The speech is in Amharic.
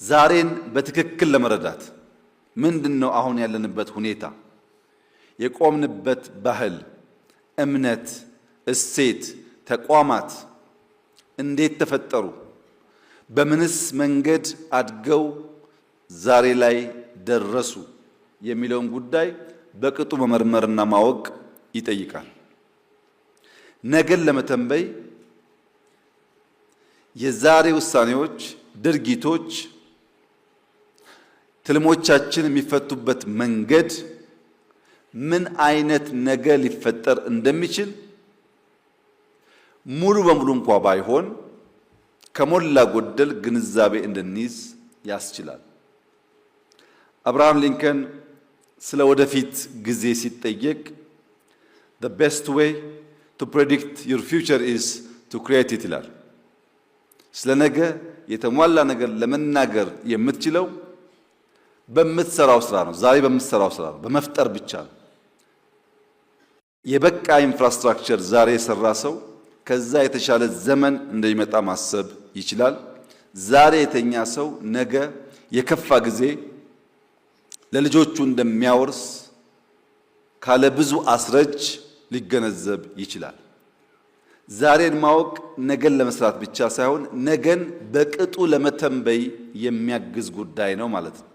ዛሬን በትክክል ለመረዳት ምንድነው አሁን ያለንበት ሁኔታ፣ የቆምንበት ባህል፣ እምነት፣ እሴት፣ ተቋማት እንዴት ተፈጠሩ፣ በምንስ መንገድ አድገው ዛሬ ላይ ደረሱ የሚለውን ጉዳይ በቅጡ መመርመርና ማወቅ ይጠይቃል። ነገን ለመተንበይ የዛሬ ውሳኔዎች፣ ድርጊቶች፣ ትልሞቻችን የሚፈቱበት መንገድ ምን አይነት ነገ ሊፈጠር እንደሚችል ሙሉ በሙሉ እንኳን ባይሆን ከሞላ ጎደል ግንዛቤ እንድንይዝ ያስችላል። አብርሃም ሊንከን ስለ ወደፊት ጊዜ ሲጠየቅ the best way to predict your future is to create it ይላል። ስለ ነገ የተሟላ ነገር ለመናገር የምትችለው በምትሰራው ስራ ነው። ዛሬ በምትሰራው ስራ ነው፣ በመፍጠር ብቻ ነው። የበቃ ኢንፍራስትራክቸር ዛሬ የሰራ ሰው ከዛ የተሻለ ዘመን እንደሚመጣ ማሰብ ይችላል። ዛሬ የተኛ ሰው ነገ የከፋ ጊዜ ለልጆቹ እንደሚያወርስ ካለ ብዙ አስረጅ ሊገነዘብ ይችላል። ዛሬን ማወቅ ነገን ለመስራት ብቻ ሳይሆን ነገን በቅጡ ለመተንበይ የሚያግዝ ጉዳይ ነው ማለት ነው።